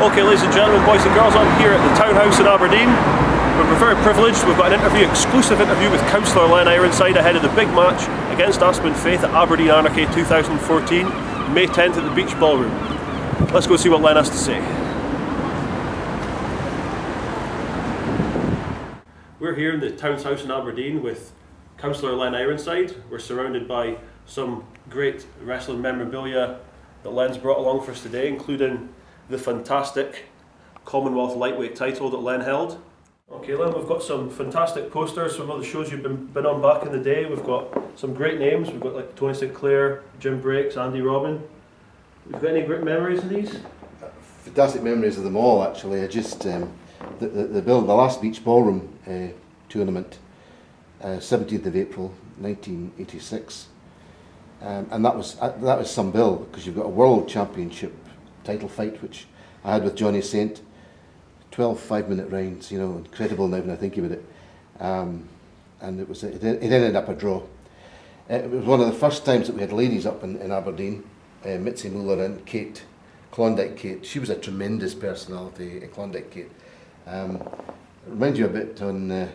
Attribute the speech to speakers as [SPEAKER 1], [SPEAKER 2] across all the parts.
[SPEAKER 1] Okay, ladies and gentlemen, boys and girls, I'm here at the Townhouse in Aberdeen. We're very privileged. We've got an interview, exclusive interview with Councillor Len Ironside ahead of the big match against Aspen Faith at Aberdeen Anarchy 2014, May 10th at the Beach Ballroom. Let's go see what Len has to say. We're here in the Townhouse in Aberdeen with Councillor Len Ironside. We're surrounded by some great wrestling memorabilia that Len's brought along for us today, including the fantastic Commonwealth lightweight title that Len held. Okay, Len, we've got some fantastic posters from other shows you've been on back in the day. We've got some great names. We've got like Tony Sinclair, Jim Breaks, Andy Robin. We've got any great memories of these?
[SPEAKER 2] Fantastic memories of them all, actually. I just the last Beach Ballroom tournament, 17th of April 1986, and that was some bill, because you've got a World Championship title fight which I had with Johnny Saint, 12 5-minute rounds, you know, incredible now when I think about it, and it ended up a draw. It was one of the first times that we had ladies up in Aberdeen, Mitzi Muller and Kate, Klondike Kate. She was a tremendous personality, Klondike Kate. Reminds you a bit on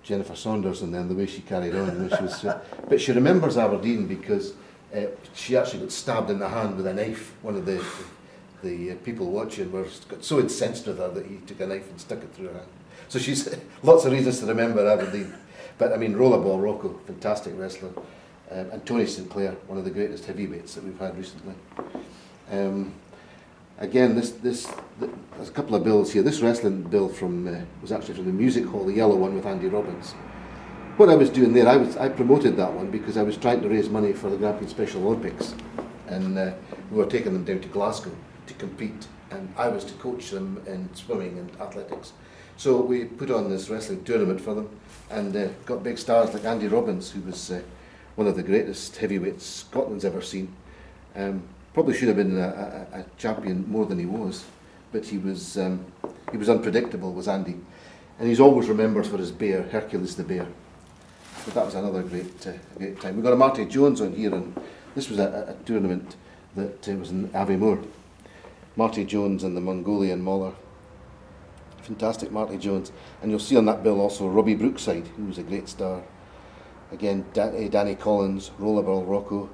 [SPEAKER 2] Jennifer Saunders and then the way she carried on. You know, she was, but she remembers Aberdeen because she actually got stabbed in the hand with a knife. One of the people watching got so incensed with her that he took a knife and stuck it through her hand. So she's lots of reasons to remember Aberdeen. But I mean, Rollerball Rocco, fantastic wrestler, and Tony Sinclair, one of the greatest heavyweights that we've had recently. Again, there's a couple of bills here. This wrestling bill was actually from the music hall, the yellow one with Andy Robbins. What I was doing there, I promoted that one because I was trying to raise money for the Grampian Special Olympics, and we were taking them down to Glasgow to compete, and I was to coach them in swimming and athletics. So we put on this wrestling tournament for them, and got big stars like Andy Robbins, who was one of the greatest heavyweights Scotland's ever seen. Probably should have been a champion more than he was, but he was unpredictable, was Andy, and he's always remembered for his bear, Hercules the bear. But that was another great time. We've got a Marty Jones on here, and this was a tournament that was in Aviemore. Marty Jones and the Mongolian Mauler. Fantastic Marty Jones. And you'll see on that bill also Robbie Brookside, who was a great star. Again, Danny Collins, Rollerball Rocco.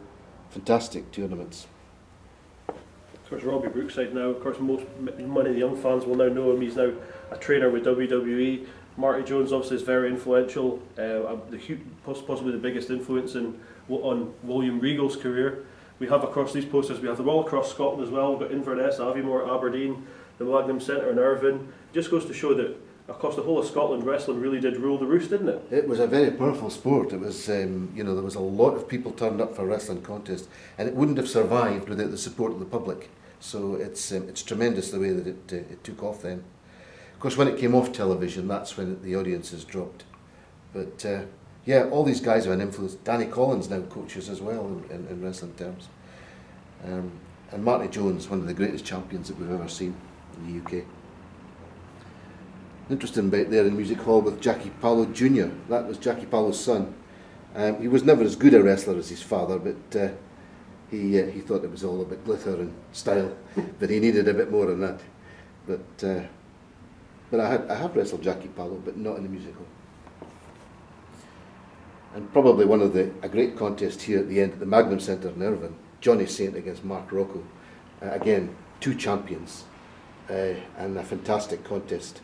[SPEAKER 2] Fantastic tournaments.
[SPEAKER 1] Of course, Robbie Brookside now, of course, many of the young fans will now know him. He's now a trainer with WWE. Marty Jones obviously is very influential, possibly the biggest influence on William Regal's career. We have across these posters, we have them all across Scotland as well. We've got Inverness, Aviemore, Aberdeen, the Magnum Centre in Irvine. It just goes to show that across the whole of Scotland, wrestling really did rule the roost, didn't it? It
[SPEAKER 2] was a very powerful sport. It was, you know, there was a lot of people turned up for wrestling contests, and it wouldn't have survived without the support of the public. So it's tremendous the way that it took off then. Of course, when it came off television, that's when the audiences dropped. But yeah, all these guys have an influence. Danny Collins now coaches as well in wrestling terms. And Marty Jones, one of the greatest champions that we've ever seen in the UK. Interesting bit there in Music Hall with Jackie Pallo Jr. That was Jackie Pallo's son. He was never as good a wrestler as his father, but he thought it was all a bit glitter and style, but he needed a bit more than that. But I have wrestled Jackie Pallo, but not in the musical. And probably a great contest here at the end at the Magnum Centre in Irvine, Johnny Saint against Mark Rocco. Again, two champions, and a fantastic contest.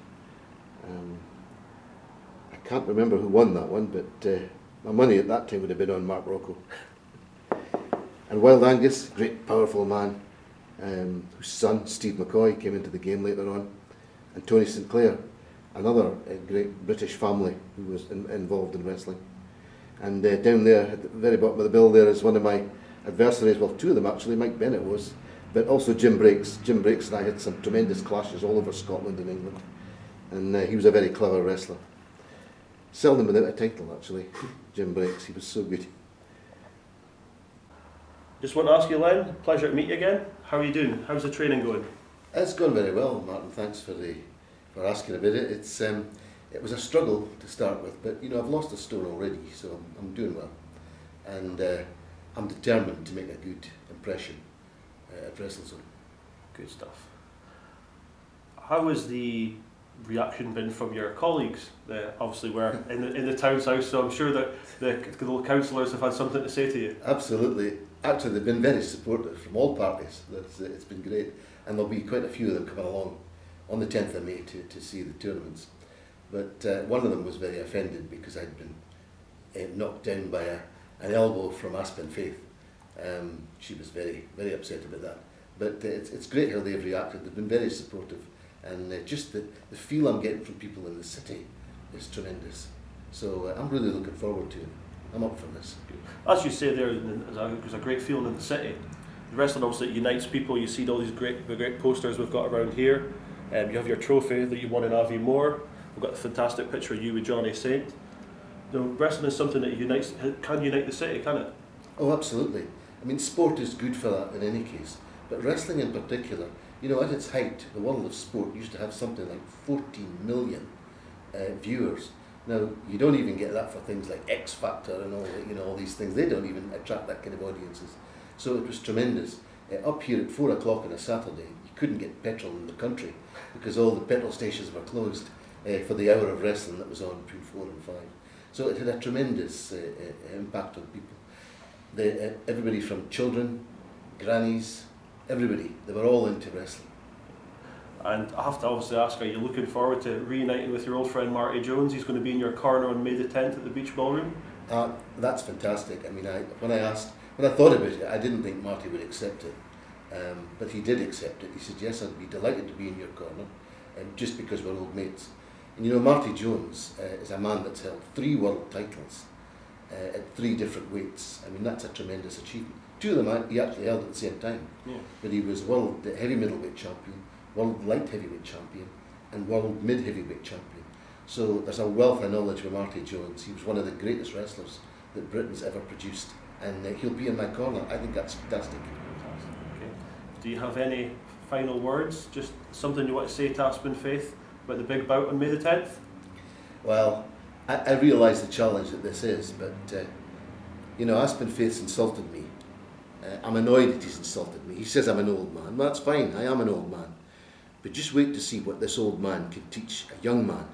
[SPEAKER 2] I can't remember who won that one, but my money at that time would have been on Mark Rocco. And Wild Angus, great powerful man, whose son Steve McCoy came into the game later on, and Tony Sinclair, another great British family who was involved in wrestling. And down there at the very bottom of the bill there is one of my adversaries, well, two of them actually, Mike Bennett was, but also Jim Breaks. Jim Breaks and I had some tremendous clashes all over Scotland and England, and he was a very clever wrestler. Seldom without a title, actually, Jim Breaks, he was so good.
[SPEAKER 1] Just want to ask you, Len, pleasure to meet you again. How are you doing? How's the training going?
[SPEAKER 2] It's gone very well, Martin. Thanks for asking about it. It was a struggle to start with, but you know, I've lost a stone already, so I'm doing well, and I'm determined to make a good impression at WrestleZone.
[SPEAKER 1] Good stuff. How has the reaction been from your colleagues? Obviously, we're in the town's house, so I'm sure that the councillors have had something to say to you.
[SPEAKER 2] Absolutely. Actually, they've been very supportive from all parties. It's been great. And there'll be quite a few of them coming along on the 10th of May to see the tournaments. But one of them was very offended because I'd been knocked down by an elbow from Aspen Faith. She was very, very upset about that. But it's great how they've reacted. They've been very supportive. And just the feel I'm getting from people in the city is tremendous. So I'm really looking forward to it. I'm up for this.
[SPEAKER 1] As you say, there's a great feeling in the city. The wrestling obviously unites people. You see all these great posters we've got around here. You have your trophy that you won in Avi Moore. We've got a fantastic picture of you with Johnny Saint. Wrestling is something that can unite the city, can it?
[SPEAKER 2] Oh, absolutely. I mean, sport is good for that in any case. But wrestling in particular, you know, at its height, the world of sport used to have something like 14 million viewers. Now, you don't even get that for things like X Factor and all these things. They don't even attract that kind of audiences. So it was tremendous. Up here at 4 o'clock on a Saturday, you couldn't get petrol in the country because all the petrol stations were closed for the hour of wrestling that was on between 4 and 5. So it had a tremendous impact on people. Everybody from children, grannies, everybody, they were all into wrestling.
[SPEAKER 1] And I have to obviously ask, are you looking forward to reuniting with your old friend Marty Jones? He's going to be in your corner on May the 10th at the Beach Ballroom.
[SPEAKER 2] That's fantastic. I mean, when I thought about it, I didn't think Marty would accept it. But he did accept it. He said, yes, I'd be delighted to be in your corner, just because we're old mates. And you know, Marty Jones is a man that's held 3 world titles at 3 different weights. I mean, that's a tremendous achievement. 2 of them he actually held at the same time. Yeah. But he was world heavy middleweight champion, world light heavyweight champion, and world mid heavyweight champion. So there's a wealth of knowledge with Marty Jones. He was one of the greatest wrestlers that Britain's ever produced, and he'll be in my corner. I think that's fantastic.
[SPEAKER 1] Okay. Do you have any final words? Just something you want to say to Aspen Faith about the big bout on May the 10th?
[SPEAKER 2] Well, I realise the challenge that this is, but you know, Aspen Faith's insulted me. I'm annoyed that he's insulted me. He says I'm an old man. Well, that's fine, I am an old man. But just wait to see what this old man can teach a young man.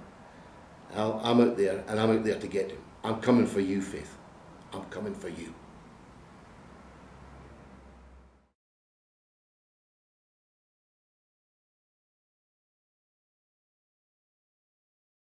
[SPEAKER 2] I'm out there, and I'm out there to get him. I'm coming for you, Faith. I'm coming for you.